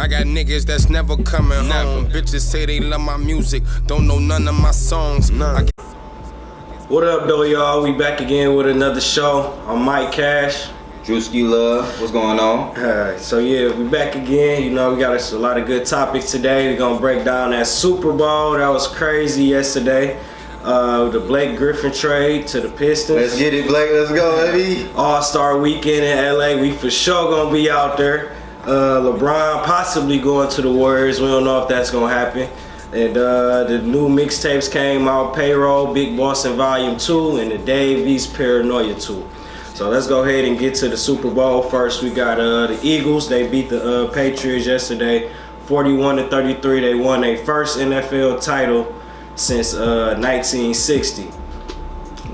I got niggas that's never coming home. Bitches say they love my music, don't know none of my songs. What up, though, y'all? We back again with another show. I'm Mike Cash. Drewski Love, what's going on? So yeah, we back again. You know, we got a lot of good topics today. We're gonna break down that Super Bowl. That was crazy yesterday. The Blake Griffin trade to the Pistons. Let's get it, Blake. Let's go, baby. All-Star weekend in LA. We for sure gonna be out there. LeBron possibly going to the Warriors. We don't know if that's gonna happen. And the new mixtapes came out: Payroll Big Bossin Vol.2 and the Dave East Paranoia 2. So let's go ahead and get to the Super Bowl first. We got the Eagles. They beat the Patriots yesterday, 41-33. They won their first NFL title since 1960.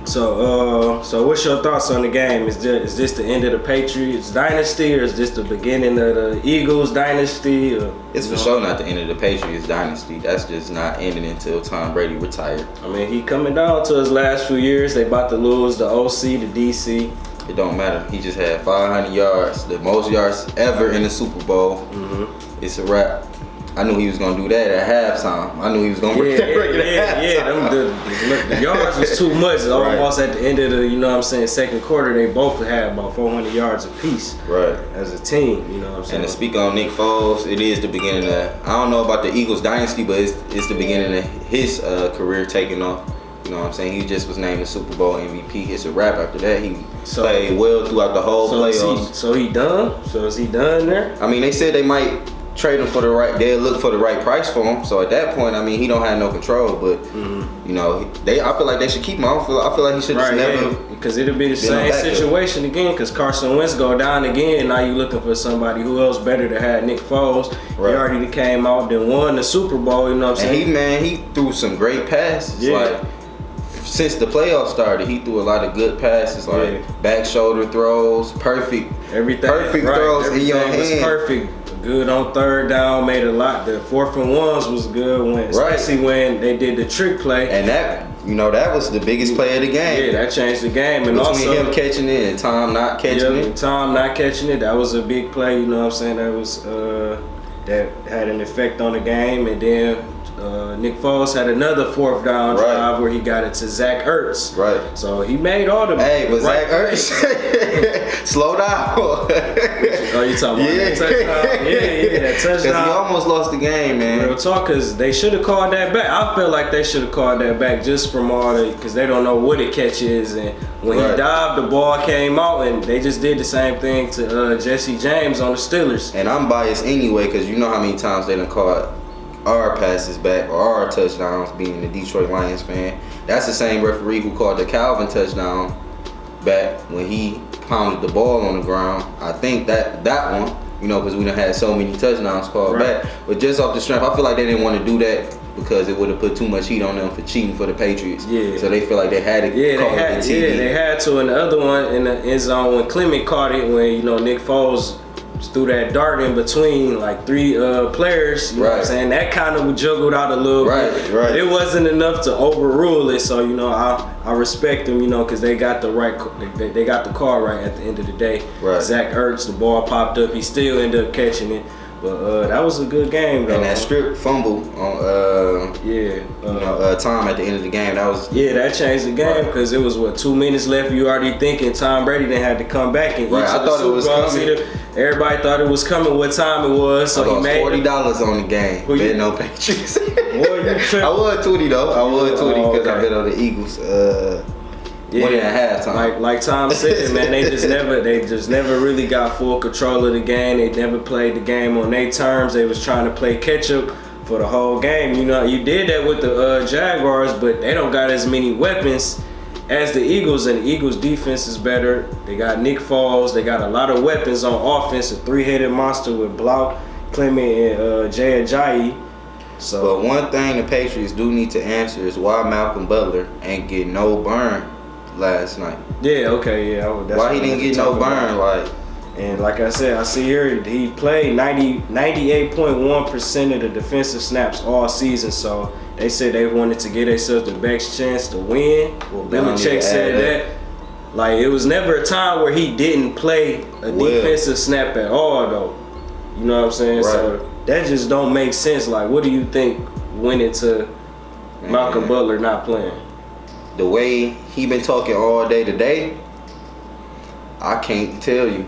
So what's your thoughts on the game? Is this the end of the Patriots dynasty, or is this the beginning of the Eagles dynasty? It's for sure not the end of the Patriots dynasty. That's just not ending until Tom Brady retired. I mean, he coming down to his last few years. They about to lose the OC, the DC. It don't matter. He just had 500 yards, the most yards ever in the Super Bowl. It's a wrap. I knew he was gonna do that at halftime. I knew he was gonna break at halftime. The yards was too much. Almost at the end of the, you know what I'm saying, second quarter, they both had about 400 yards apiece. Right. As a team, you know what I'm saying. And to speak on Nick Foles, it is the beginning of, I don't know about the Eagles dynasty, but it's the beginning of his career taking off. You know what I'm saying? He just was named the Super Bowl MVP. It's a wrap after that. He played well throughout the whole playoffs. So he done? So is he done there? I mean, they said they might trade him for the right. They'll look for the right price for him. So at that point, I mean, he don't have no control. But you know, I feel like they should keep him. I feel like he should just never. Because it'll be the same situation again. Because Carson Wentz go down again. Now you looking for somebody who else better to have Nick Foles. Right. He already came out, then won the Super Bowl. You know what I'm saying? And he threw some great passes. Yeah. Like, since the playoffs started, he threw a lot of good passes, like back shoulder throws, perfect throws in your hand. Was perfect. Good on third down, made a lot. The 4th and 1s was good especially when they did the trick play. And that, you know, that was the bigged play of the game. Yeah, that changed the game. And between also him catching it and Tom not catching it. Tom not catching it, that was a big play. You know what I'm saying? That was that had an effect on the game. And then Nick Foles had another 4th down drive where he got it to Zach Ertz. Right. So he made all the Zach Ertz, slow down. Oh, you talking about that touchdown? Yeah, that touchdown. Because he almost lost the game, man. Real talk, because they should have called that back. I feel like they should have called that back just from because they don't know what a catch is. And when he dived, the ball came out, and they just did the same thing to Jesse James on the Steelers. And I'm biased anyway, because you know how many times they done called our passes back or our touchdowns, being the Detroit Lions fan. That's the same referee who called the Calvin touchdown back when he pounded the ball on the ground. I think that one, you know, because we done had so many touchdowns called back. But just off the strength, I feel like they didn't want to do that because it would have put too much heat on them for cheating for the Patriots. Yeah. So they feel like they had to call it the TV. Yeah, they had to. And the other one in the end zone when Clement caught it, when, you know, Nick Foles threw that dart in between like 3 players, you know what I'm saying? That kind of juggled out a little bit. But it wasn't enough to overrule it. So, you know, I respect them, you know, because they got the they got the call right at the end of the day. Zach Ertz, the ball popped up, he still ended up catching it. But that was a good game, though. And that strip fumble on Tom at the end of the game, that was that changed the game because it was 2 minutes left. You already thinking Tom Brady didn't have to come back and I thought it was coming. Everybody thought it was coming. What time it was? So he made $40 on the game. Bet no Patriots. I was 20 though. I was 20 because I bet on the Eagles. Winning at halftime. Like Tom said, man, they just never really got full control of the game. They never played the game on their terms. They was trying to play catch up for the whole game. You know, you did that with the Jaguars, but they don't got as many weapons as the Eagles, and the Eagles' defense is better. They got Nick Foles. They got a lot of weapons on offense. A 3-headed monster with Blount, Clement, and Jay Ajayi. So, but one thing the Patriots do need to answer is why Macolm Butler ain't get no burn last night. Why he didn't get no burn? And like I said, I see here he played 98.1% of the defensive snaps all season. So they said they wanted to give themselves the best chance to win. Well, Belichick said that. Like, it was never a time where he didn't play a defensive snap at all, though. You know what I'm saying? Right. So that just don't make sense. Like, what do you think went into Macolm Butler not playing? The way he been talking all day today, I can't tell you.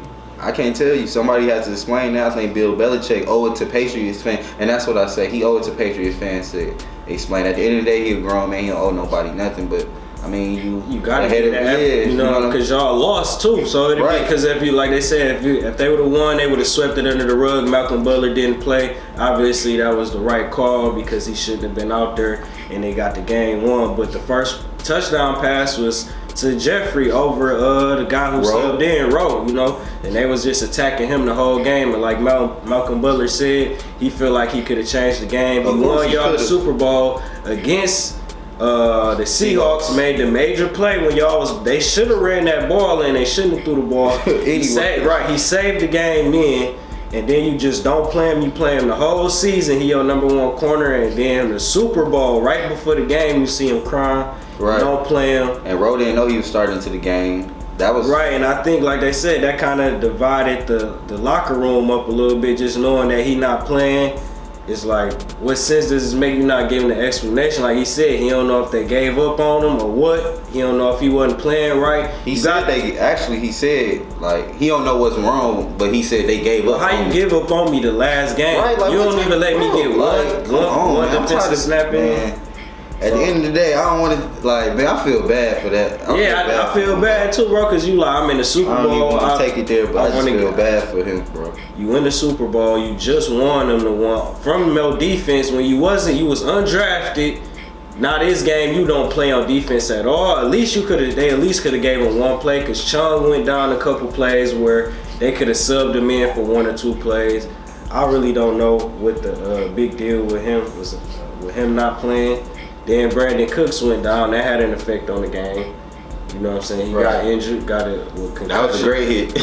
Somebody has to explain that. I think Bill Belichick owe it to Patriots fans, and that's what I say. He owe it to Patriots fans to explain. At the end of the day, he a grown man. He don't owe nobody nothing. But I mean, you gotta get that, you know, because y'all lost too. So it'd be because if you, like they said, if they would have won, they would have swept it under the rug. Macolm Butler didn't play. Obviously, that was the right call because he shouldn't have been out there, and they got the game won. But the first touchdown pass was to Jeffrey over the guy who subbed in, Rowe, you know, and they was just attacking him the whole game. And like Macolm Butler said, he feel like he could have changed the game. He won y'all the Super Bowl against the Seahawks, made the major play when they should have ran that ball and they shouldn't have threw the ball. He saved the game then. And then you just don't play him. You play him the whole season. He your number one corner. And then the Super Bowl, right before the game, you see him crying. Right. You don't play him. And Rowe didn't know he was starting to the game. That was right. And I think, like they said, that kind of divided the locker room up a little bit. Just knowing that he not playing, it's like, what sense does this make? You not giving the explanation? Like he said, he don't know if they gave up on him or what. He don't know if he wasn't playing right. He said like he don't know what's wrong, but he said they gave up. How you give up on me the last game? Right, like, you don't even let me get one defensive snap in. At the end of the day, I don't want to, like, man, I feel bad for that. I feel bad too, bro, because you like, I'm in the Super Bowl. I don't even want to take it there, but I just feel bad for him, bro. You in the Super Bowl, you just won them the one. From no defense, when you was undrafted. Now this game, you don't play on defense at all. At least they at least could have gave him one play, because Chung went down a couple plays where they could have subbed him in for 1 or 2 plays. I really don't know what the big deal with him was, with him not playing. Then Brandon Cooks went down. That had an effect on the game. You know what I'm saying? He got injured, got a concussion. That was a great hit. He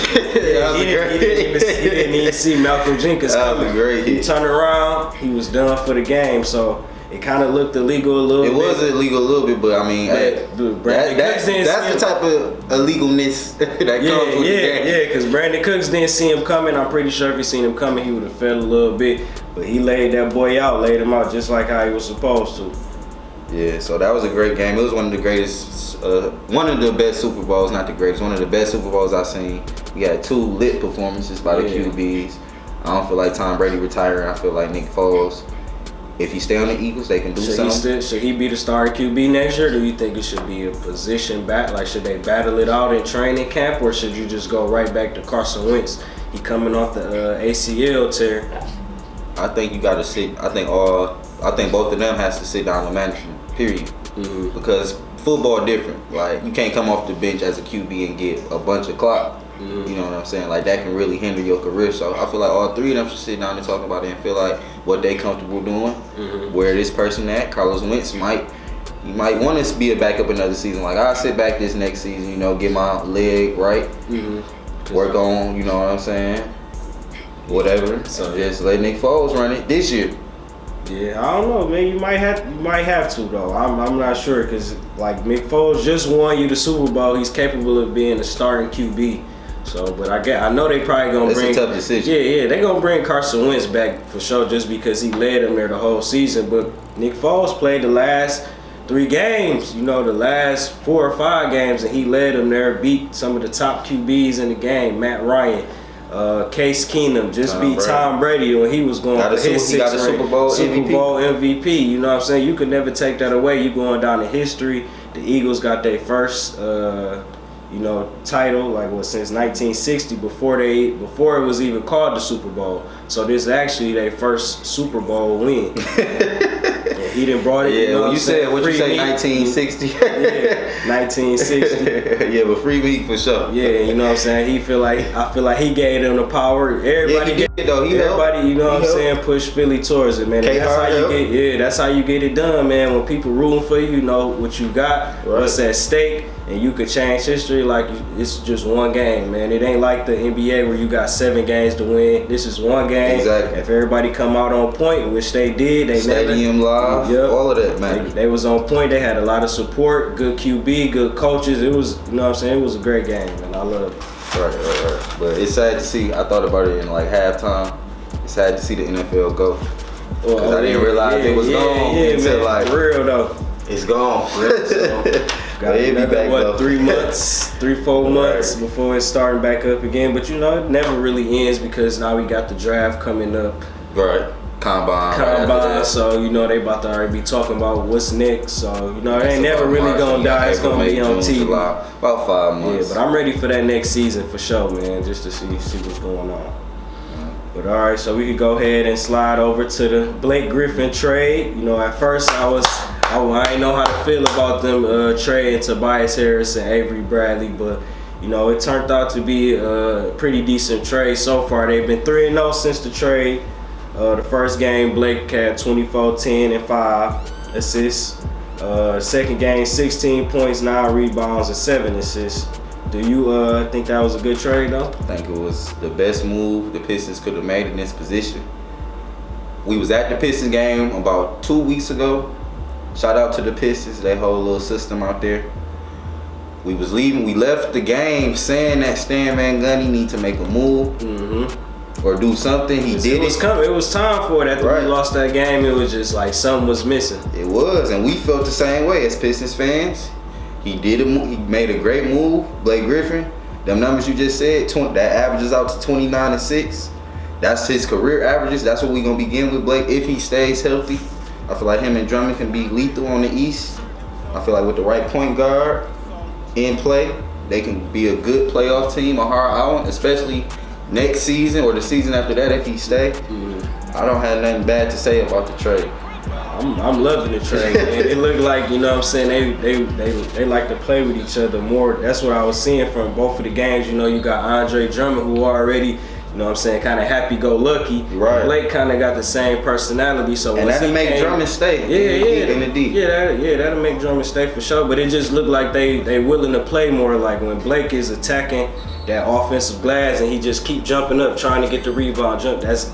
didn't even see Malcolm Jenkins coming. That was a great hit. He turned around. He was done for the game. So it kind of looked illegal a little bit. It was illegal a little bit, but I mean, that's the type of illegalness that comes with the game. Yeah, because Brandon Cooks didn't see him coming. I'm pretty sure if he seen him coming, he would have fell a little bit. But he laid that boy out, laid him out just like how he was supposed to. Yeah, so that was a great game. It was one of the greatest, one of the best Super Bowls, not the greatest, one of the best Super Bowls I've seen. We had 2 lit performances by the QBs. I don't feel like Tom Brady retiring. I feel like Nick Foles, if he stay on the Eagles, they can do something. Should he be the starting QB next year? Do you think it should be a position back? Like, should they battle it out in training camp, or should you just go right back to Carson Wentz? He coming off the ACL tear. I think you got to sit. I think both of them has to sit down with management. Period. Mm-hmm. Because football different. Like, you can't come off the bench as a QB and get a bunch of clock. Mm-hmm. You know what I'm saying? Like, that can really hinder your career. So I feel like all 3 of them should sit down and talk about it and feel like what they comfortable doing. Mm-hmm. Where this person at, Carlos Wentz might want to be a backup another season. Like, I'll sit back this next season, you know, get my leg right, work on, you know what I'm saying, whatever. So just let Nick Foles run it this year. Yeah, I don't know, man. You might have to though. I'm not sure, because like Mick Foles just won you the Super Bowl. He's capable of being a starting QB. So, but I know they probably gonna bring. It's a tough decision. Yeah, they gonna bring Carson Wentz back for sure, just because he led them there the whole season. But Nick Foles played the last 3 games, you know, the last 4 or 5 games, and he led them there. Beat some of the top QBs in the game, Matt Ryan. Case Keenum just beat Tom Brady when he was going for his He got a Super Bowl MVP. You know what I'm saying? You could never take that away. You going down in history. The Eagles got their first, title since 1960 before it was even called the Super Bowl. So this is actually their first Super Bowl win. He done brought it. Yeah, you know what you say 1960? Yeah, 1960. Yeah, but free meat for sure. Yeah, you know what I'm saying? I feel like he gave them the power. Everybody he did, though. Everybody, you know what I'm saying, push Philly towards it, man. That's how you get it done, man. When people rooting for you, you know what you got, what's at stake, and you could change history. Like, it's just one game, man. It ain't like the NBA where you got 7 games to win. This is one game. Exactly. If everybody come out on point, which they did, they Stadium live, all of that, man. They was on point. They had a lot of support, good QB, good coaches. It was, you know what I'm saying, it was a great game, and I love it. Right. But it's sad to see. I thought about it in like halftime. It's sad to see the NFL go. Well, Cause I didn't realize it was gone until man, like for real though. it's gone. Got another, 3 months, 3-4 months before it's starting back up again. But you know, it never really ends because now we got the draft coming up. Right. Combine. So you know they about to already be talking about what's next. So you know it ain't never really gonna die. It's gonna be on TV. July, about 5 months. Yeah, but I'm ready for that next season for sure, man. Just to see what's going on. But all right, so we could go ahead and slide over to the Blake Griffin trade. You know, at first I didn't know how to feel about them trading Tobias Harris and Avery Bradley, but you know it turned out to be a pretty decent trade so far. They've been 3-0 since the trade. The first game, Blake had 24, 10, and 5 assists. Second game, 16 points, 9 rebounds, and 7 assists. Do you think that was a good trade, though? I think it was the best move the Pistons could have made in this position. We was at the Pistons game about 2 weeks ago. Shout out to the Pistons, their whole little system out there. We was leaving. We left the game saying that Stan Van Gundy need to make a move. Or do something. He did it. It was time for it. After we lost that game, it was just like something was missing. It was, and we felt the same way as Pistons fans. He did a move. He made a great move. Blake Griffin. Them numbers you just said, that averages out to 29 and 6. That's his career averages. That's what we're gonna begin with Blake if he stays healthy. I feel like him and Drummond can be lethal on the East. I feel like with the right point guard in play, they can be a good playoff team, a hard out, especially next season or the season after that if he stay. I don't have nothing bad to say about the trade. I'm loving the trade, man. It looked like, you know what I'm saying, they like to play with each other more. That's what I was seeing from both of the games. You know, you got Andre Drummond, who already, you know what I'm saying, kind of happy-go-lucky. Right. Blake kind of got the same personality. So and that'll make Drummond stay in the deep. That'll make Drummond stay for sure. But it just looked like they willing to play more. Like when Blake is attacking that offensive glass and he just keep jumping up trying to get the rebound jump, that's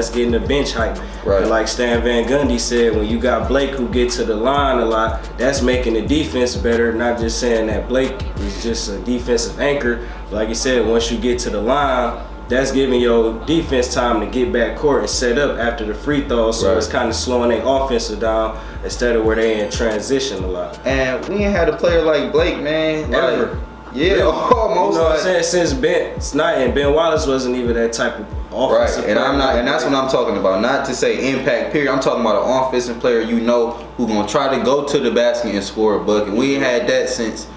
getting the bench hype. Right. And like Stan Van Gundy said, when you got Blake who get to the line a lot, that's making the defense better. Not just saying that Blake is just a defensive anchor. Like you said, once you get to the line, that's giving your defense time to get back court and set up after the free throws. So it's kind of slowing their offensive down instead of where they in transition a lot. And we ain't had a player like Blake, man. Ever. Yeah, almost. You know what I'm saying? Since Ben Wallace wasn't even that type of offensive player. And that's what I'm talking about. Not to say impact period. I'm talking about an offensive player you know who gonna try to go to the basket and score a bucket. We ain't had that since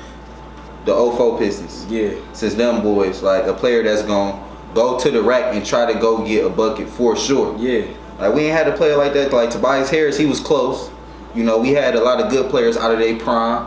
the 04 Pistons. Yeah. Since them boys, like a player that's gonna go to the rack and try to go get a bucket for sure. Yeah. Like we ain't had a player like that. Like Tobias Harris, he was close. You know, we had a lot of good players out of their prime.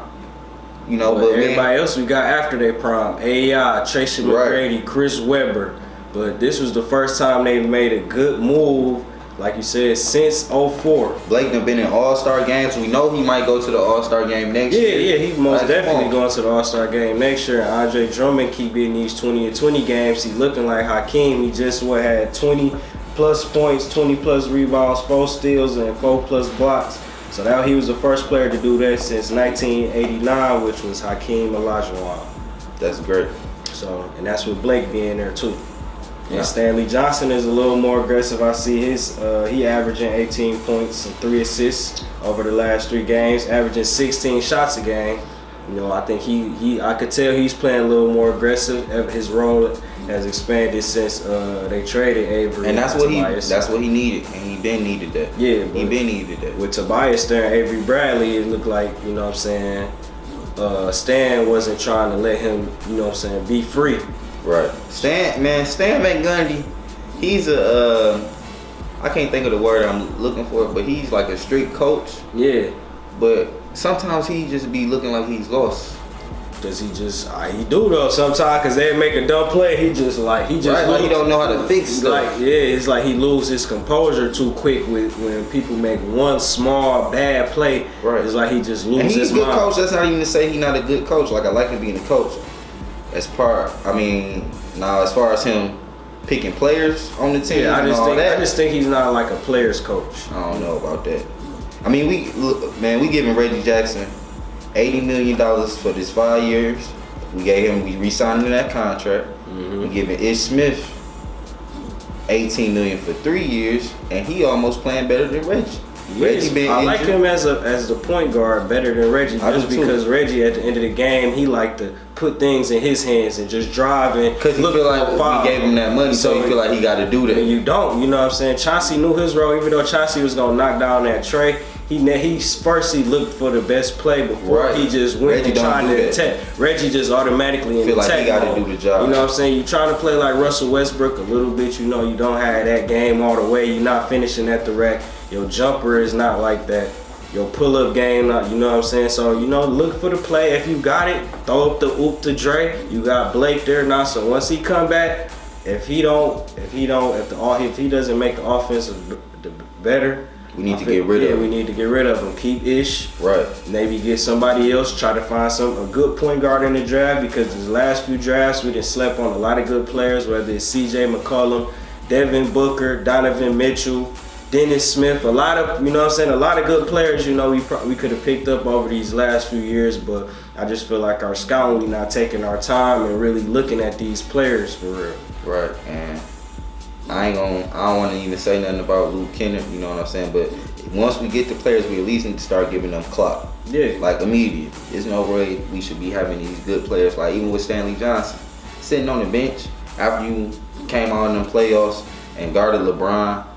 You know, but everybody else we got after their prime, AI, Tracy McGrady, Chris Webber. But this was the first time they made a good move, like you said, since 04. Blake done been in All-Star games. We know he might go to the All-Star game next year. Yeah, he most definitely going to the All-Star game next year. Andre Drummond keep getting these 20 and 20 games. He looking like Hakeem. He just had 20 plus points, 20 plus rebounds, 4 steals, and 4 plus blocks. So now he was the first player to do that since 1989, which was Hakeem Olajuwon. That's great. So, and that's with Blake being there too. Yeah. And Stanley Johnson is a little more aggressive. I see he averaging 18 points and 3 assists over the last 3 games, averaging 16 shots a game. You know, I think I could tell he's playing a little more aggressive. His role has expanded since they traded Avery. And that's what he needed, and he been needed that. Yeah, he been needed that. With Tobias there and Avery Bradley, it looked like, you know what I'm saying, Stan wasn't trying to let him, you know what I'm saying, be free. Right. Stan Van Gundy, he's I can't think of the word I'm looking for, but he's like a strict coach. Yeah. But sometimes he just be looking like he's lost. Does he just, he do though sometimes, because they make a dumb play, he just right, like he don't know how to fix stuff. Like, yeah, it's like he loses his composure too quick when people make one small bad play. Right. It's like he just loses his mind. And he's a good coach. That's not even to say he's not a good coach. Like, I like him being a coach. As far as him picking players on the team, I just think he's not like a player's coach. I don't know about that. I mean, we giving Reggie Jackson $80 million for this 5 years. We re-signed him that contract. We giving Ish Smith $18 million for 3 years, and he almost playing better than Reggie. Yes, I like him as the point guard better than Reggie, just because Reggie at the end of the game he liked to put things in his hands and just drive and because he feel like we gave him that money, so he feel like he got to do that. And you don't, you know what I'm saying? Chauncey knew his role, even though Chauncey was gonna knock down that tray. He looked for the best play before he just went and tried to attack. Reggie just automatically in feel attack like he got to do the job. You know what I'm saying? You trying to play like Russell Westbrook a little bit. You know you don't have that game all the way. You're not finishing at the rack. Your jumper is not like that. Your pull-up game, not, you know what I'm saying? So, you know, look for the play. If you got it, throw up the oop to Dre. You got Blake there now. So once he come back, if he doesn't make the offense better, we need to get rid of him. We need to get rid of him. Keep Ish. Right. Maybe get somebody else. Try to find a good point guard in the draft, because the last few drafts we done slept on a lot of good players, whether it's CJ McCollum, Devin Booker, Donovan Mitchell, Dennis Smith, a lot of good players, you know, we could have picked up over these last few years, but I just feel like our scouting, we not taking our time and really looking at these players for real. Right, and I don't want to even say nothing about Luke Kennard, you know what I'm saying, but once we get the players, we at least need to start giving them clock. Yeah. Like immediate. There's no way we should be having these good players, like even with Stanley Johnson, sitting on the bench after you came out in them playoffs and guarded LeBron.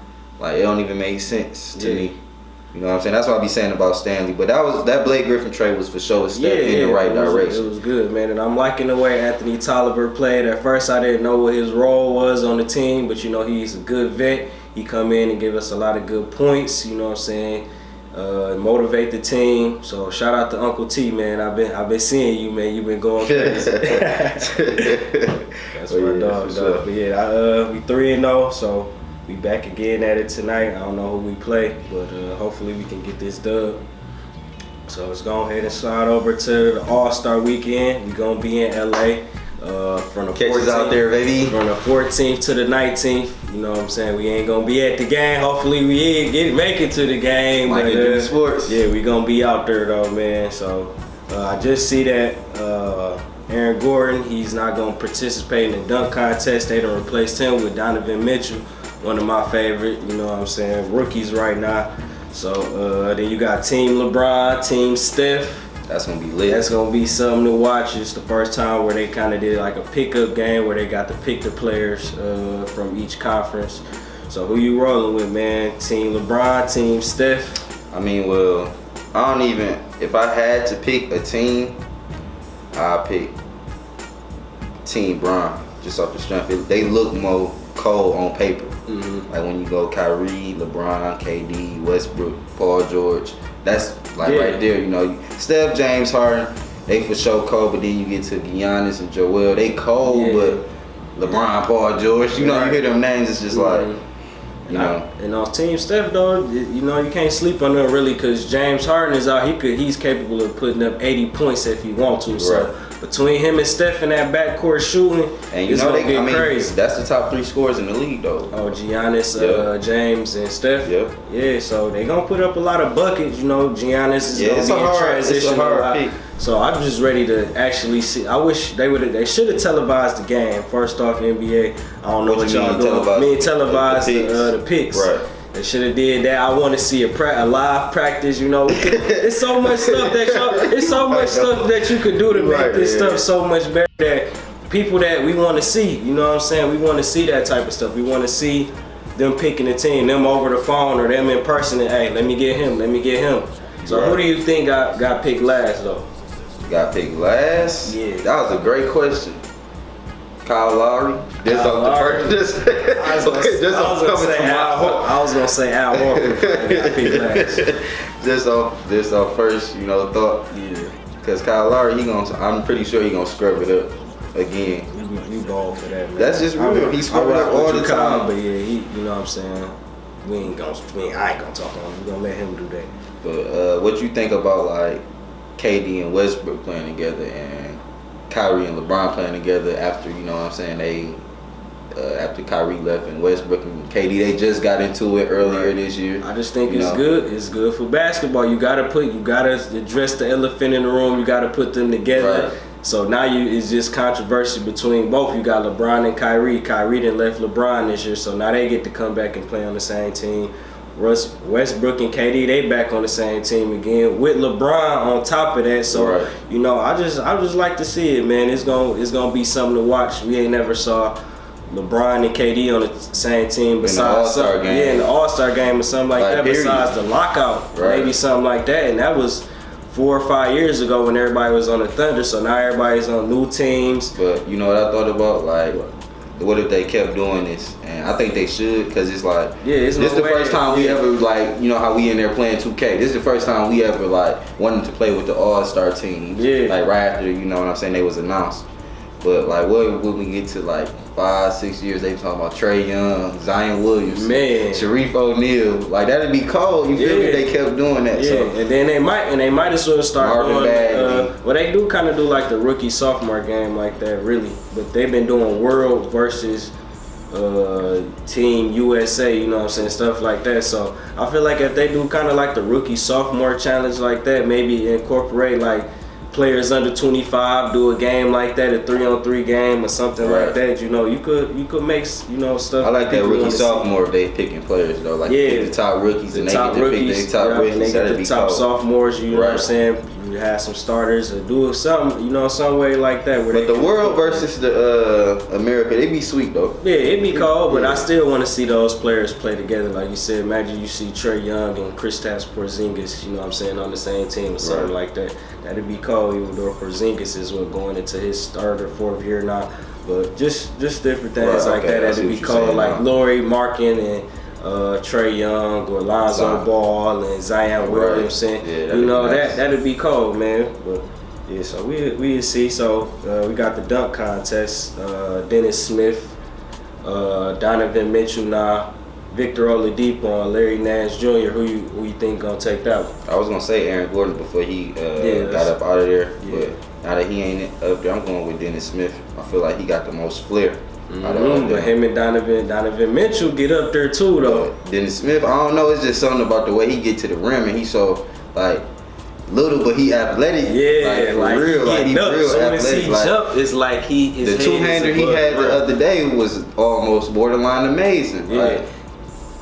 Like, it don't even make sense to me. You know what I'm saying? That's what I be saying about Stanley. But that Blake Griffin trade was for sure a step in the right direction. It was good, man. And I'm liking the way Anthony Tolliver played. At first, I didn't know what his role was on the team, but, you know, he's a good vet. He come in and give us a lot of good points, you know what I'm saying? Motivate the team. So shout out to Uncle T, man. I've been seeing you, man. You've been going crazy. That's my dog. Sure. But yeah, we 3-0, so we back again at it tonight. I don't know who we play, but hopefully we can get this dub. So let's go ahead and slide over to the All-Star Weekend. We're gonna be in LA from the 14th out there, baby. From the 14th to the 19th. You know what I'm saying? We ain't gonna be at the game. Hopefully we make it to the game. Like in sports. Yeah, we gonna be out there though, man. So I just see that Aaron Gordon, he's not gonna participate in the dunk contest. They done replaced him with Donovan Mitchell, one of my favorite, you know what I'm saying, rookies right now. So then you got Team LeBron, Team Steph. That's gonna be lit. That's gonna be something to watch. It's the first time where they kind of did like a pickup game where they got to pick the players from each conference. So who you rolling with, man? Team LeBron, Team Steph? I mean, well, if I had to pick a team, I'd pick Team Bron, just off the strength. They look more cold on paper. Mm-hmm. Like when you go Kyrie, LeBron, KD, Westbrook, Paul George, that's like right there, you know. Steph, James Harden, they for sure cold, but then you get to Giannis and Joel, they cold, but LeBron, Paul George, you know, you hear them names, it's just like, you know. And on Team Steph, though, you know, you can't sleep on them really, because James Harden is out. He's capable of putting up 80 points if he wants to. So between him and Steph in that backcourt shooting, and you know they get crazy. That's the top 3 scorers in the league, though. Oh, Giannis, James, and Steph. Yep. Yeah, so they gonna put up a lot of buckets. You know, Giannis is gonna be in transition. It's a hard pick. So I'm just ready to actually see. I wish they should have televised the game. First off, NBA. I don't know what y'all doing. Televised the picks. Right. They should have did that. I want to see a live practice. You know, it's so much stuff that you could do to make this stuff so much better. That people that we want to see. You know what I'm saying? We want to see that type of stuff. We want to see them picking the team, them over the phone or them in person. And hey, let me get him. So who do you think got picked last though? Got picked last? Yeah. That was a great question. Kyle Lowry. I was gonna say Al Horford got picked last. Just our first, you know, thought. Yeah. Cause Kyle Lowry, I'm pretty sure he gonna scrub it up again. You ball for that, man. That's just real. He scrub it up all the time. But yeah, you know what I'm saying. I ain't gonna talk on him. We gonna let him do that. But what you think about like KD and Westbrook playing together and Kyrie and LeBron playing together after, you know what I'm saying, after Kyrie left and Westbrook and KD, they just got into it earlier this year. I just think it's good. It's good for basketball. You gotta address the elephant in the room. You gotta put them together. Right. So now it's just controversy between both. You got LeBron and Kyrie. Kyrie done left LeBron this year, so now they get to come back and play on the same team. Westbrook and KD, they back on the same team again with LeBron on top of that. So you know, I just like to see it, man. It's gonna be something to watch. We ain't never saw LeBron and KD on the same team besides in the All-Star game. Yeah, in the All-Star game or something like that. Period. Besides the lockout, maybe something like that, and that was 4 or 5 years ago when everybody was on the Thunder. So now everybody's on new teams. But you know what I thought about? Like, what if they kept doing this? And I think they should, because it's like, this is the first time we ever, like, you know how we in there playing 2K. This is the first time we ever, like, wanted to play with the All-Star teams. Yeah. Like, right after, you know what I'm saying, they was announced. But, like, what when we get to, like, 5-6 years, they talking about Trae Young, Zion Williamson, Sharif O'Neal. Like, that'd be cold. You feel me? They kept doing that. Yeah, so. and then they might as well start doing, well, they do kind of do like the rookie sophomore game like that, really. But they've been doing World versus Team USA, you know what I'm saying, stuff like that. So I feel like if they do kind of like the rookie sophomore challenge like that, maybe incorporate like players under 25, do a game like that, a 3-on-3 game or something like that. You know, you could make, you know, stuff. I like that rookie sophomore if they picking players though. Like pick the top rookies and they get to pick their top rookies. And they get the top sophomores. You know what I'm saying? You have some starters or do something, you know, some way like that. But the world versus the America, they be sweet though. Yeah, it'd be cold, but I still want to see those players play together. Like you said, imagine you see Trae Young and Kristaps Porzingis, you know what I'm saying, on the same team or something like that. That'd be cold, even though Porzingis is going into his third or fourth year now. But just different things like that. That'd be cold, like Lauri Markkanen and Trae Young or Lonzo Ball and Zion Williamson. Yeah, you know, nice. that'd be cold, man. But yeah, so we see. So we got the dunk contest. Dennis Smith, Donovan Mitchell now, Victor Oladipo and Larry Nance Jr. Who you think gonna take that one? I was gonna say Aaron Gordon before he got up out of there, but now that he ain't up there, I'm going with Dennis Smith. I feel like he got the most flair. But him and Donovan Mitchell get up there too, though. Dennis Smith, I don't know. It's just something about the way he get to the rim, and he's so like little, but he athletic. Yeah, like for real, like he real athletic. As he jump, it's like the two-hander he had the other day was almost borderline amazing. Yeah. Like,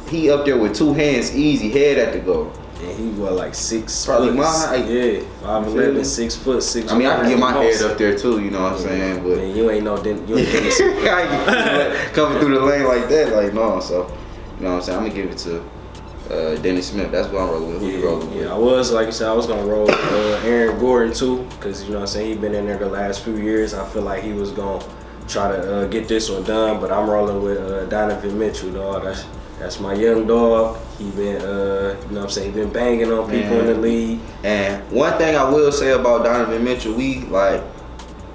he up there with two hands, easy, head at the goal. And he was like 6 probably foot. my height. Yeah, 5'11", 6 foot, 6. I mean, I can get my head up there too. You know what I'm saying? But man, you ain't Dennis. coming through the lane like that, like no. So you know what I'm saying? I'm gonna give it to Dennis Smith. That's what I'm rolling with. Who you rolling with? Yeah, I was, like you said, I was gonna roll with Aaron Gordon too, because you know what I'm saying, he been in there the last few years. I feel like he was gonna try to get this one done, but I'm rolling with Donovan Mitchell, dog. That's my young dog. He been, you know what I'm saying, he been banging on people in the league. And one thing I will say about Donovan Mitchell, that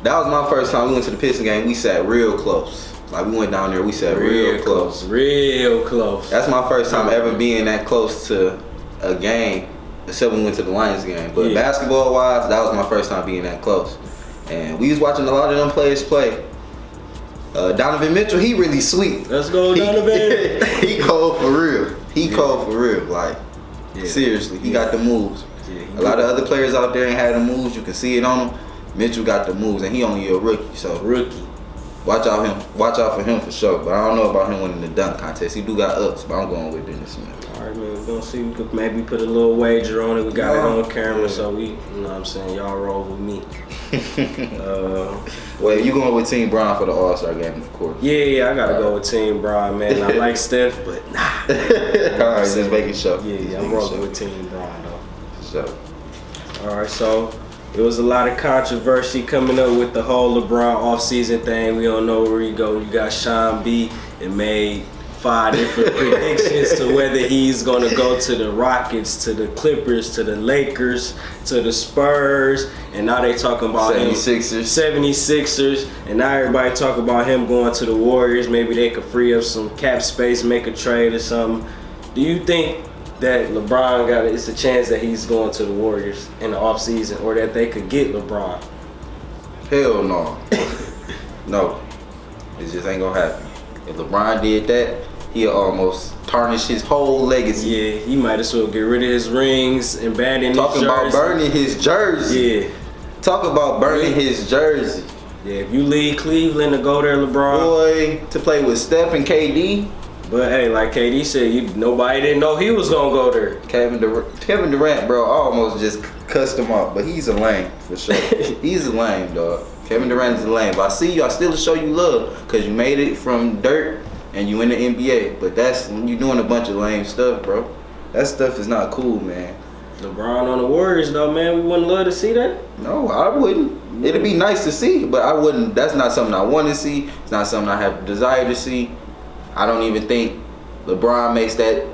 was my first time we went to the Pistons game. We sat real close. Like, we went down there, we sat real close. Real close. That's my first time ever being that close to a game, except when we went to the Lions game. But basketball-wise, that was my first time being that close. And we was watching a lot of them players play. Donovan Mitchell, he really sweet. Let's go, Donovan. He cold for real. Cold for real. Like, seriously, he got the moves. Yeah, a lot of other players out there ain't had the moves. You can see it on him. Mitchell got the moves, and he only a rookie. So watch out for him for sure. But I don't know about him winning the dunk contest. He do got ups, but I'm going with Dennis Smith. All right, man. We're gonna see. We could maybe put a little wager on it. We got it on camera, so we, you know what I'm saying, y'all roll with me. Well, you going with Team Brown for the All-Star game, of course. Yeah, I gotta go with Team Brown, man. I like Steph, but nah. All right, just making sure. Yeah, I'm rolling with Team Brown though. So. All right, so there was a lot of controversy coming up with the whole LeBron offseason thing. We don't know where he go. You got Sean B. and made 5 different predictions to whether he's going to go to the Rockets, to the Clippers, to the Lakers, to the Spurs, and now they talking about 76ers, and now everybody talk about him going to the Warriors. Maybe they could free up some cap space, make a trade or something. Do you think that LeBron it's a chance that he's going to the Warriors in the offseason, or that they could get LeBron? Hell no. No. It just ain't going to happen. If LeBron did that, he'll almost tarnish his whole legacy. Yeah, he might as well get rid of his rings and ban his jersey. Talking about burning his jersey. Yeah. Talk about burning his jersey. Yeah, if you leave Cleveland to go there, LeBron. Boy, to play with Steph and KD. But hey, like KD said, nobody didn't know he was gonna go there. Kevin Durant, bro, I almost just cussed him out, but he's a lame for sure. He's a lame, dog. Kevin Durant is a lame. But I see you, I still show you love because you made it from dirt and you in the NBA. But that's when you doing a bunch of lame stuff, bro. That stuff is not cool, man. LeBron on the Warriors, though, man. We wouldn't love to see that. No, I wouldn't. It'd be nice to see, but I wouldn't. That's not something I want to see. It's not something I have a desire to see. I don't even think LeBron makes that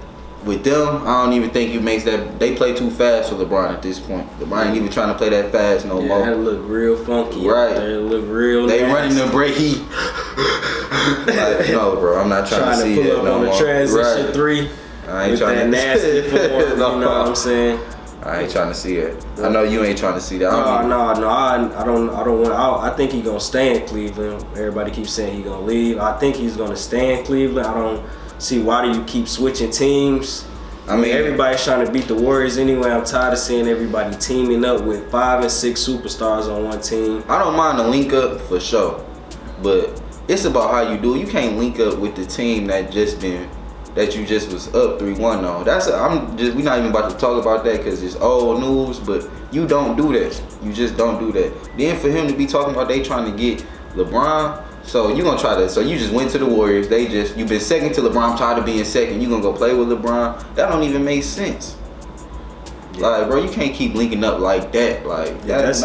with them. I don't even think he makes that. They play too fast for LeBron at this point. LeBron ain't even trying to play that fast no more. That look real funky. Right. They look real They nasty. running the break heat. Like, no, bro. I'm not trying to see pull that up no on more. the transition Right. 3 I ain't with trying that to nasty form. No. You know what I'm saying? I ain't trying to see it. I know you ain't trying to see that. No. I don't want. I think he gonna stay in Cleveland. Everybody keeps saying he gonna leave. I think he's gonna stay in Cleveland. I don't see why do you keep switching teams. I mean, everybody's trying to beat the Warriors anyway. I'm tired of seeing everybody teaming up with 5 and 6 superstars on one team. I don't mind a link up for sure, but it's about how you do it. You can't link up with the team that you just was up 3-1 on. We're not even about to talk about that because it's old news, but you don't do that. You just don't do that. Then for him to be talking about they trying to get LeBron, so you gonna try to, so you just went to the Warriors, you've been second to LeBron, I'm tired of being second, you gonna go play with LeBron? That don't even make sense. Yeah. Like, bro, you can't keep linking up like that. Like, yeah, that's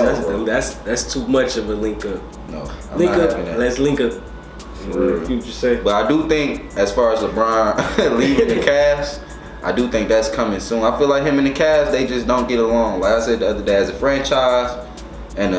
too much of a link up. No, link up. Let's link up. Future say. But I do think, as far as LeBron leaving the Cavs, I do think that's coming soon. I feel like him and the Cavs, they just don't get along. Like I said the other day, as a franchise and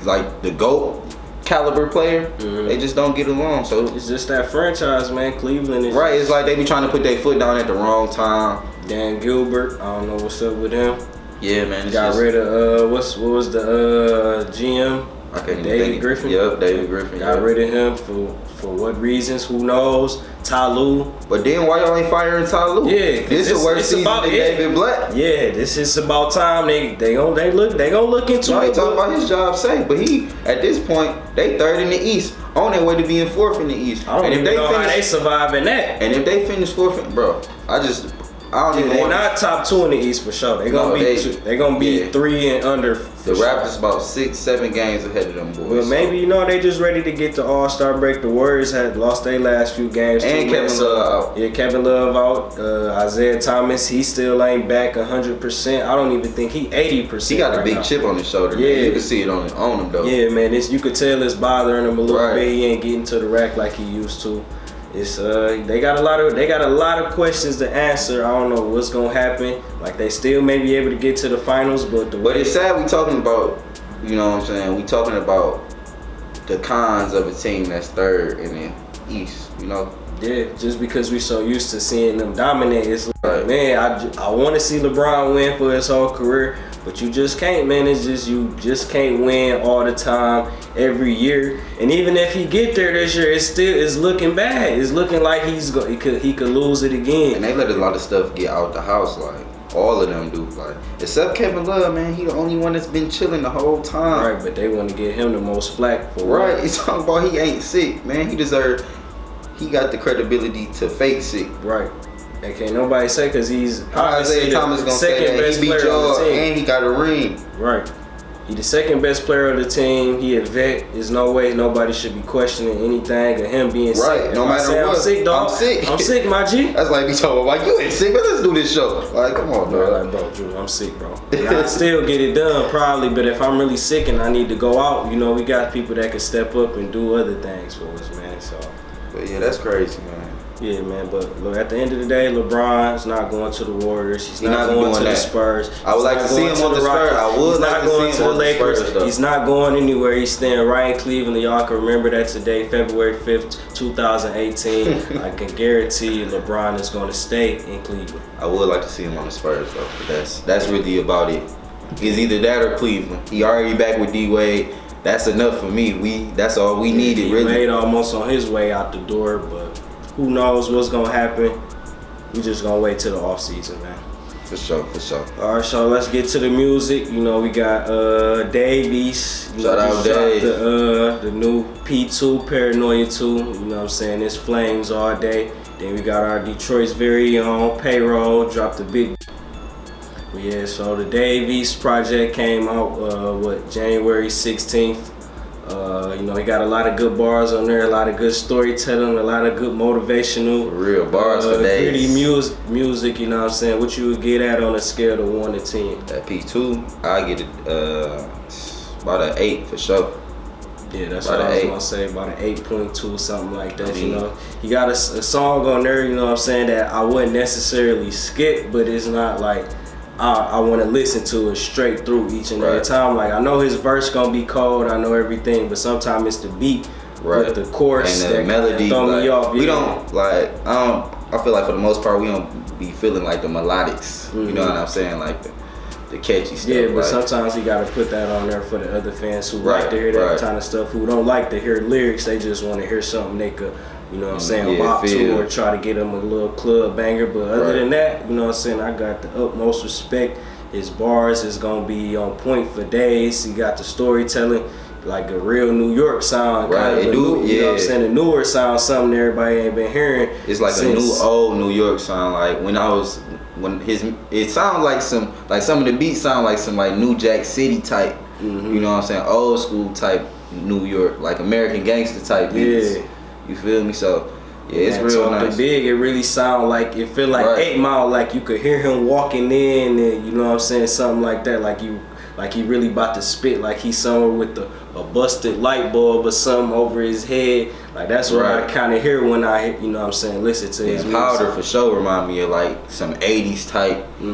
like the GOAT caliber player, they just don't get along. So it's just that franchise, man. Cleveland is right. It's like they be trying to put their foot down at the wrong time. Dan Gilbert, I don't know what's up with him. Yeah, man. Got rid of what was the GM? I can't David Griffin. Yep, David Griffin. Got rid of him for what reasons? Who knows? Ty Lue. But then why y'all ain't firing Ty Lue? Yeah, this is the worst season than David Black. Yeah, this is about time they gonna look into I it. ain't talking about his job safe, but he at this point they 3rd in the East, on their way to being 4th in the East. I don't even know how they survive in that. And if they finish 4th, bro, I don't even. They're not top 2 in the East for sure. They're gonna be 3 and under. The Raptors about 6-7 games ahead of them boys. Well, maybe they just ready to get the All-Star break. The Warriors had lost their last few games. And Kevin Love out. Yeah, Kevin Love out. Isaiah Thomas, he still ain't back 100%. I don't even think he 80%. He got a big chip on his shoulder. Yeah, man. You can see it on him though. Yeah, man, you could tell it's bothering him a little bit. He ain't getting to the rack like he used to. It's they got a lot of questions to answer. I don't know what's gonna happen. Like they still may be able to get to the finals, but it's sad we talking about, you know what I'm saying? We talking about the cons of a team that's 3rd in the East, you know? Yeah, just because we so used to seeing them dominate, it's like, man, I want to see LeBron win for his whole career, but you just can't, man. It's just you just can't win all the time, every year. And even if he get there this year, it's looking bad. It's looking like he could lose it again. And they let a lot of stuff get out the house, like all of them do, like except Kevin Love, man. He the only one that's been chilling the whole time. Right, but they want to give him the most flack for right. He's talking about he ain't sick, man. He got the credibility to fake sick. Right. And can't nobody say because he's Isaiah Thomas gonna say that he beat y'all and he got a ring. Right. He the second best player of the team. He a vet. There's no way nobody should be questioning anything of him being sick. Right. No matter what. I'm sick, dog. I'm sick, my G. That's like me talking about, like, you ain't sick, but let's do this show. Like, come on, bro. Like, bro, Drew, I'm sick, bro. I still get it done, probably, but if I'm really sick and I need to go out, we got people that can step up and do other things for us, man. So. But yeah, that's crazy, man. Yeah, man, but look, at the end of the day, LeBron's not going to the Warriors. He's not going to the Spurs. I would like to see him on the Spurs. I would like to see him on the Spurs. He's not going anywhere. He's staying right in Cleveland. Y'all can remember that today, February 5th, 2018. I can guarantee you LeBron is going to stay in Cleveland. I would like to see him on the Spurs, though. But that's really about it. It's either that or Cleveland. He already back with D-Wade. That's enough for me. That's all we needed, really. Wade almost on his way out the door, but who knows what's gonna happen? We just gonna wait till the off season, man. For sure, for sure. All right, so let's get to the music. You know, we got Dave East. Shout out Dave. The new P2, Paranoia 2. You know what I'm saying? It's flames all day. Then we got our Detroit's very own Payroll. Dropped the big. Yeah, so the Dave East project came out, January 16th. You know, he got a lot of good bars on there, a lot of good storytelling, a lot of good motivational. For real, bars for days. Pretty music, you know what I'm saying? What you would get at on a scale of 1 to 10? That P2, I get it about an 8 for sure. Yeah, that's what I was gonna say, about an 8.2, something like that, you know. He got a song on there, you know what I'm saying, that I wouldn't necessarily skip, but it's not like I want to listen to it straight through each and every time. Like, I know his verse gonna be cold, I know everything, but sometimes it's the beat with the chorus and the that melody. throw me off. We don't like. I feel like for the most part we don't be feeling like the melodics. You know what I'm saying? Like the catchy stuff. Yeah, but like, sometimes you gotta put that on there for the other fans who like to hear that kind of stuff. Who don't like to hear lyrics, they just want to hear something they could, you know what I'm saying, bop to, or try to get them a little club banger. But other than that, you know what I'm saying, I got the utmost respect. His bars is gonna be on point for days. He got the storytelling, like a real New York sound. Right, kind of you know what I'm saying, a newer sound, something everybody ain't been hearing. It's like a new old New York sound. Like it sounds like some of the beats sound like some like New Jack City type. You know what I'm saying, old school type New York, like American Gangster type beats. You feel me? So yeah, it's real nice. Big, it really sound like, it feel like 8 Mile, like you could hear him walking in, and you know what I'm saying, something like that, like he really about to spit, like he's somewhere with a busted light bulb or something over his head. Like that's what I kind of hear when I, you know what I'm saying, listen to his music. Powder for sure remind me of like some 80s type. You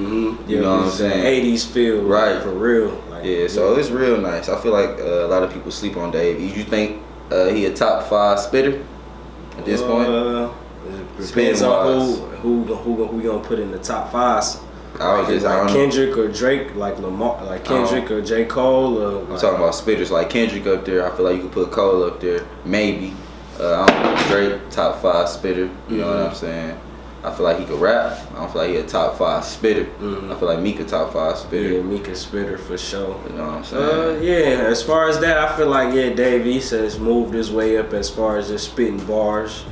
know what I'm saying? 80s feel, for real. Like, so it's real nice. I feel like a lot of people sleep on Dave. You think he a top 5 spitter at this point? It depends on who we gonna put in the top 5. Like Kendrick or Drake, like Lamar, like Kendrick or J. Cole. I'm talking about spitters like Kendrick up there. I feel like you could put Cole up there, maybe. I don't know, Drake, top 5 spitter. You know what I'm saying? I feel like he could rap. I don't feel like he a top 5 spitter. I feel like Mika top 5 spitter. Yeah, Mika spitter for sure. You know what I'm saying? Yeah, as far as that, I feel like Dave East has moved his way up as far as just spitting bars,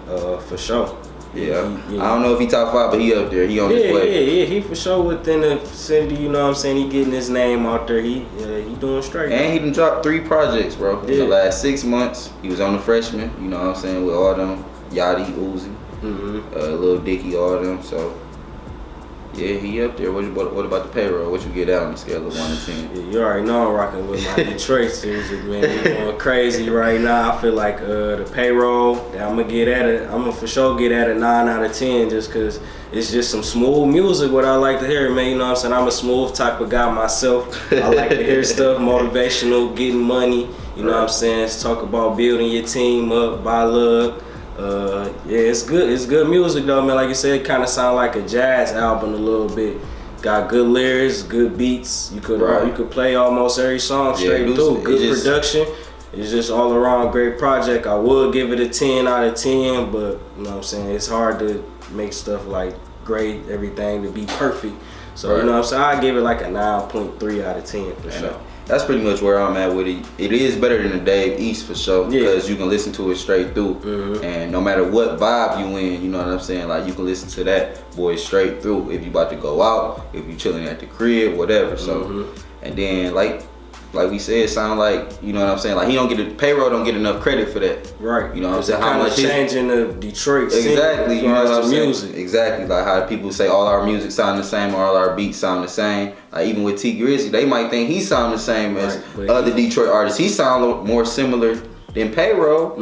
for sure. Yeah, I don't know if he top 5, but he up there. He on his way. Yeah, he for sure within the vicinity. You know what I'm saying? He getting his name out there. He doing straight. And he done dropped 3 projects, bro. In the last 6 months, he was on the freshman. You know what I'm saying? With all them Yachty, Uzi, Lil Dicky, all them. So yeah, he up there. What about the Payroll? What you get out on the scale of 1 to 10? Yeah, you already know I'm rocking with my Detroit music, man. We going crazy right now. I feel like the Payroll, I'm gonna for sure get at a 9 out of 10, just cause it's just some smooth music. What I like to hear, man. You know what I'm saying? I'm a smooth type of guy myself. I like to hear stuff motivational, getting money. You know what I'm saying? Let's talk about building your team up, buy love. It's good. It's good music though, man. Like you said, it kind of sound like a jazz album a little bit. Got good lyrics, good beats. You could play almost every song straight through. Good production. It's just all around great project. I would give it a 10 out of 10, but you know what I'm saying, it's hard to make stuff like grade everything to be perfect. So you know what I'm saying, I give it like a 9.3 out of 10 for sure. That's pretty much where I'm at with it. It is better than the Dave East for sure, because you can listen to it straight through, and no matter what vibe you in, you know what I'm saying, like you can listen to that boy straight through. If you about to go out, if you chilling at the crib, whatever. So, and then like we said, sound like, you know what I'm saying, like Payroll don't get enough credit for that. Right. You know what I'm saying? How much changing the Detroit scene. Exactly. You know what I'm saying? Music. Exactly. Like how people say all our music sound the same, or all our beats sound the same. Like even with T Grizzly, they might think he sound the same as other Detroit artists. He sound more similar than Payroll.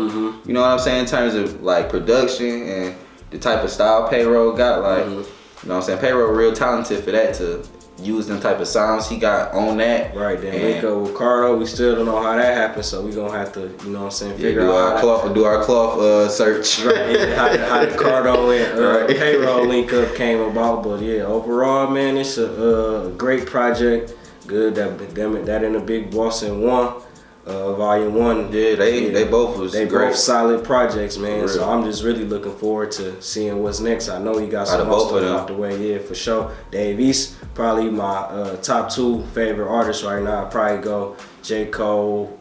You know what I'm saying? In terms of like production and the type of style Payroll got. Like, you know what I'm saying? Payroll real talented for that, to use them type of sounds he got on that. Right, then link up with Cardo. We still don't know how that happened, so we gonna have to, you know what I'm saying, figure out do our cloth search. Right, how the Cardo and Payroll link up came about. But yeah, overall, man, it's a great project. Good that in the Big Bossin 1. Volume 1. Yeah, they both was They great. both solid projects, man. For So real. I'm just really looking forward to seeing what's next. I know he got Out of some more both of stuff them. out the way. Yeah, for sure. Dave East, probably my top 2 favorite artists right now. I'd probably go J. Cole,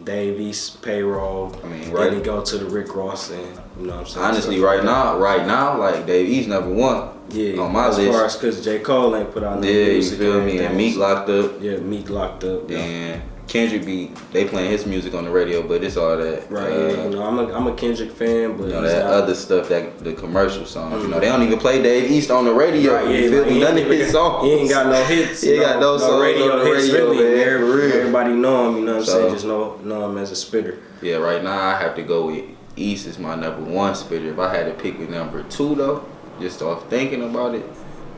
Dave East, Payroll. I mean, Then he go to the Rick Ross and you know what I'm saying. Honestly, Stuff right like that. now, like Dave East #1 Yeah, on my as list. far as because J. Cole ain't put out no Yeah, you music. feel or me? And anything. Meek locked up. Yeah, Meek locked up. Yeah. And Kendrick they playing his music on the radio, but it's all that. Right, yeah, you know, I'm a Kendrick fan, but You know, he's that not- other stuff, that the commercial songs. You know, they don't even play Dave East on the radio. Right, you yeah, feel like, me? he None ain't of his even- songs. He ain't got no hits. He ain't got no songs radio on the hits, radio, really. man, for real. Everybody know him, you know what I'm So- saying? Just know him as a spitter. Yeah, right now I have to go with East is my #1 spitter. If I had to pick a #2 though, just off thinking about it,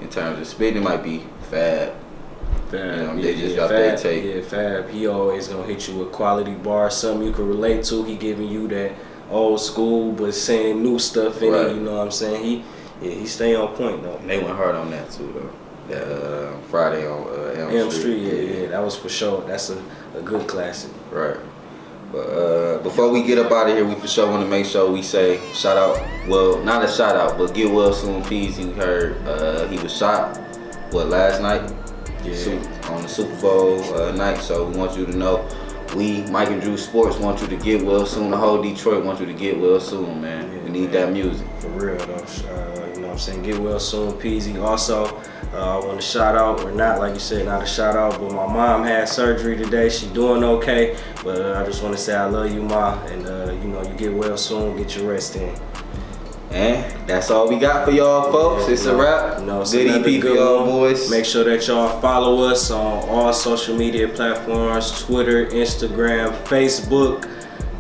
in terms of spitting, it might be Fab. Fab, they just got their take. Yeah, Fab. He always gonna hit you with quality bars, something you can relate to. He giving you that old school, but saying new stuff in Right. it. You know what I'm saying? He stay on point though. They went hard on that too though. That Friday on Elm Street. Yeah, that was for sure. That's a good classic. Right. But before we get up out of here, we for sure want to make sure we say shout out. Well, not a shout out, but get well soon, Peasy. We heard he was shot. Last night? Yeah. On the Super Bowl night. So we want you to know, we, Mike and Drew Sports, want you to get well soon. The whole Detroit want you to get well soon, man. Yeah, we need man. that music. For real though, you know what I'm saying? Get well soon, Peasy. Also, I want to shout out, or not like you said, not a shout out, but my mom had surgery today. She doing okay, but I just want to say I love you, Ma, and you know, you get well soon, get your rest in. And that's all we got for y'all, folks. Yeah, It's a wrap. it's Good another EP for good y'all, one. boys. Make sure that y'all follow us on all social media platforms: Twitter, Instagram, Facebook,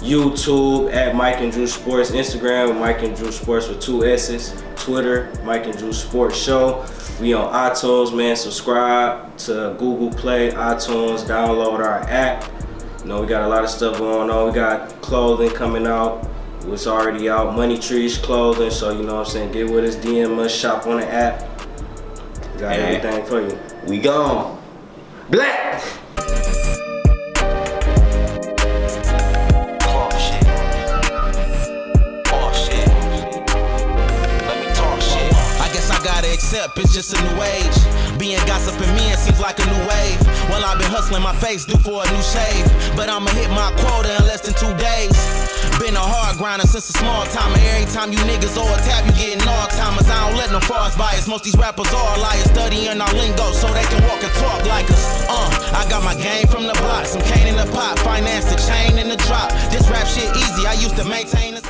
YouTube at Mike and Drew Sports, Instagram Mike and Drew Sports with 2 S's, Twitter Mike and Drew Sports Show. We on iTunes, man. Subscribe to Google Play, iTunes, download our app. You know, we got a lot of stuff going on. We got clothing coming out. It's already out. Money Trees clothing. So you know what I'm saying. Get with us, DM us, shop on the app. We got everything for you. We gone. Black. Accept, it's just a new age. Being gossiping me, it seems like a new wave. Well, I've been hustling my face, due for a new shave. But I'ma hit my quota in less than 2 days. Been a hard grinder since a small timer. Every time you niggas owe a tab, you getting all timers. I don't let no frauds bias. Most these rappers are liars, studying our lingo so they can walk and talk like us. I got my game from the block, some cane in the pot, finance the chain in the drop. This rap shit easy, I used to maintain this.